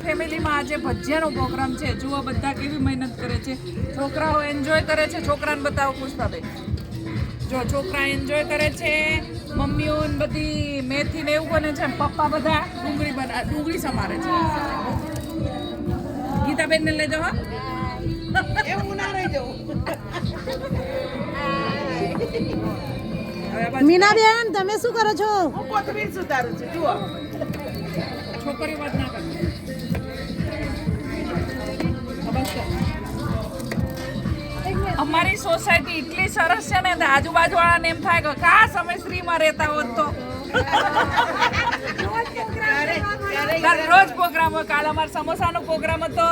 ફેમિલીમાં આજે ભજીયાનો પ્રોગ્રામ છે. જુઓ બધા કેવી મહેનત કરે છે. છોકરાઓ એન્જોય કરે છે. છોકરાને બતાવો પુષ્પાબેન. જો છોકરા એન્જોય કરે છે. મમ્મીઓ બધી મેથી ને એવું બને છે. પપ્પા બધા ડુંગળી સમારે છે. ગીતાબેન ને લઈ જાઓ. એવું ના રહી જવું. મીનાબેન તમે શું કરો છો? હું કોથમીર સુધારું છું. જુઓ છોકરીઓ વાત ના કરે. અમારી સોસાયટી એટલી સરસ છે ને આજુબાજુ વાળાને એમ થાય કે કાશ અમે શ્રીમાં રહેતા હોત તો. રોજ પ્રોગ્રામ હોય. કાલ અમારે સમોસાનો પ્રોગ્રામ હતો,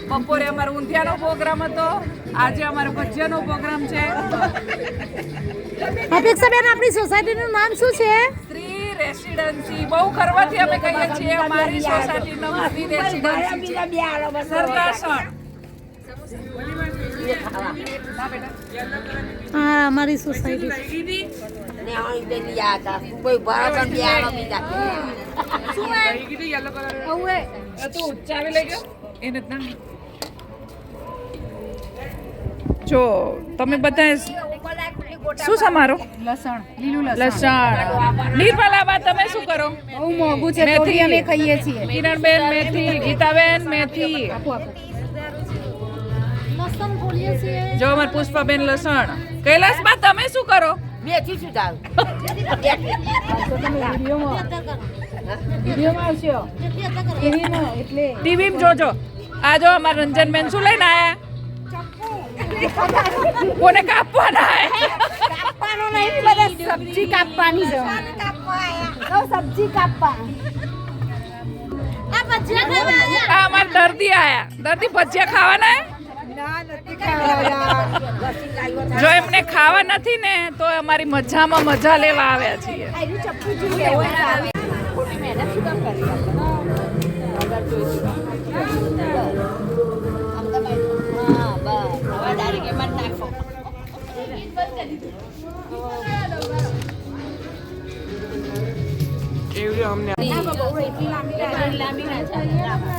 બપોરે અમારે ઊંધિયાનો પ્રોગ્રામ હતો, આજે અમારે ભજીયાનો પ્રોગ્રામ છે. અપેક્ષાબેન આપણી સોસાયટીનું નામ શું છે? શ્રી રેસિડેન્સી. બહુ ગર્વથી અમે કહીએ છીએ અમારી સોસાયટીનું શ્રી રેસિડેન્સી છે. સરદાસણ. હા અમારી સોસાયટી. જો તમે બધા શું સમારો? લસણ. નિર્મલાબા તમે શું કરો? બહુ મોંઘું છે તો અમે ખાઈએ છીએ. કિરણબેન મેથી, ગીતાબેન મેથી. લસણ ખોલીએ છીએ. જો અમાર પુષ્પાબેન લસણ. કૈલાસબા તમે શું કરો? મેથી સુધારું. ટીવીમાં જોજો. આ જો અમાર રંજનબેન શું લઈને આયા? કોને કાપવાના? કાપવાનું નહીં, બધા સબ્જી કાપવાની છે. સબ્જી કાપવા. આ ભજીયા ખાવા આયા. આ અમાર દર્દી આયા. દર્દી ભજીયા ખાવાના? જો એમને ખાવા નથી ને તો અમારી મજામાં મજા લેવા આવ્યા છીએ.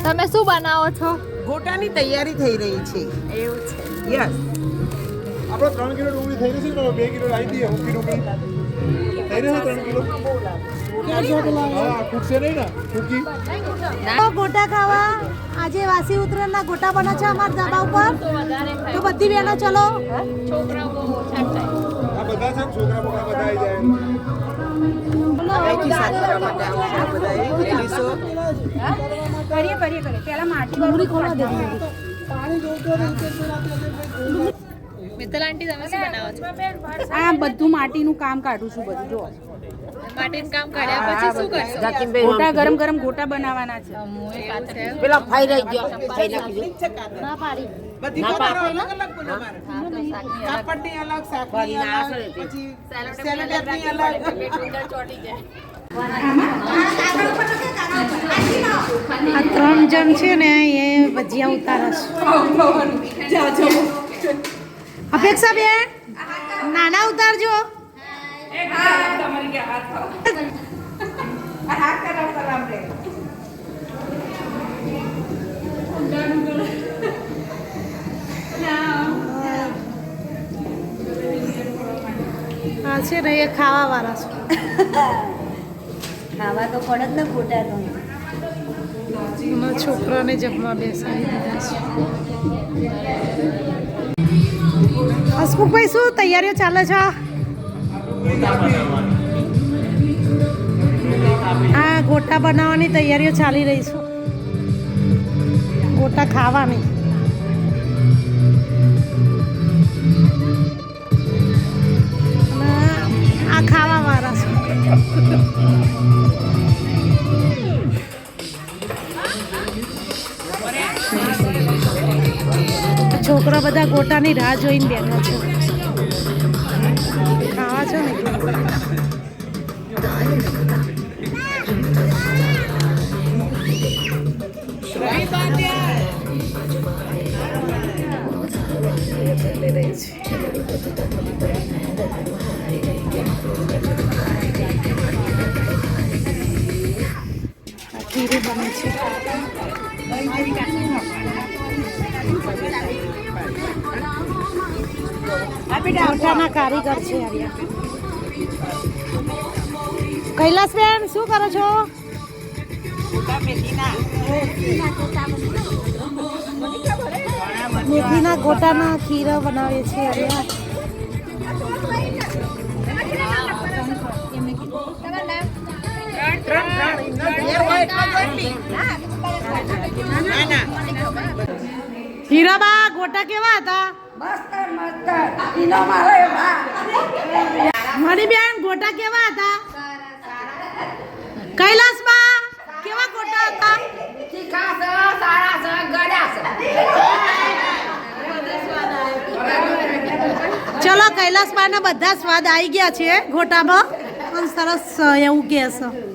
તમે શું બનાવો છો? ગોટાની તૈયારી થઈ રહી છે. એવું છે. યસ. આપણે 3 કિલો ડુંગળી થઈ રહી છે તો 2 કિલો લાવી દઈએ. ઊંઘી ડુંગળી થઈ રહી છે 3 કિલો. હા ખૂટશે નહીં ને ખૂકી. ગોટા ખાવા આજે વાસી ઉત્તરાયણના ગોટા બને છે અમારા ધાબા ઉપર. તો બધી બહેનો ચલો. આ બધા છે છોકરા બોકરા બધા આવી જાય. અહીંથી સાચવવા માટે આવશે બધા લેડીઝો. કરીએ પેલા માટી ડુંગળી ખોલા દે. મિત્તલ આંટી તમે શું બનાવો છો? આ બધું માટીનું કામ કાઢું છું બધું જો. માટીનું કામ કાઢ્યા પછી શું કરશો? ગોટા ગરમ ગોટા બનાવવાના છે. પેલા ફાઈ રહી ગયો. ફાઈ નાખી ના પાડી. બધી કોતારો અલગ અલગ બનાવવાના. કાપડની અલગ, શાકની અલગ, પછી સેલોટેપની અલગ. આ 3 જણ છે ને એ ભજીયા ઉતારસ. અપેક્ષા બેન નાના ઉતારજો. હા છે ને એ ખાવા વાળા છે. ખાવા તો પડે જ ને ખોટા તો. એમાં છોકરાને જમવા બેસાડી દીધા છે. હસમુખભાઈ શું તૈયારીઓ ચાલે છે? હા ગોટા બનાવવાની તૈયારીઓ ચાલી રહી છે. ગોટા ખાવાની. આ ખાવા વાળા છે. છોકરા બધા ગોટાની રાહ જોઈને બેઠા છે. ખાવા છે ને ચાલી રહી છે. ખીરું બને છે. ગોટાના કારીગર છે આર્યા. કૈલાસબેન શું કરો છો? મેથીના ગોટાના ખીરા બનાવે છે આર્યા. હીરાબા ગોટા કેવા હતા? મણીબેન ગોટા કેવા હતા? કૈલાસબા કેવા ગોટા હતા? ચલો કૈલાસબા ના બધા સ્વાદ આવી ગયા છે ગોટામાં. સરસ એવું કે છે.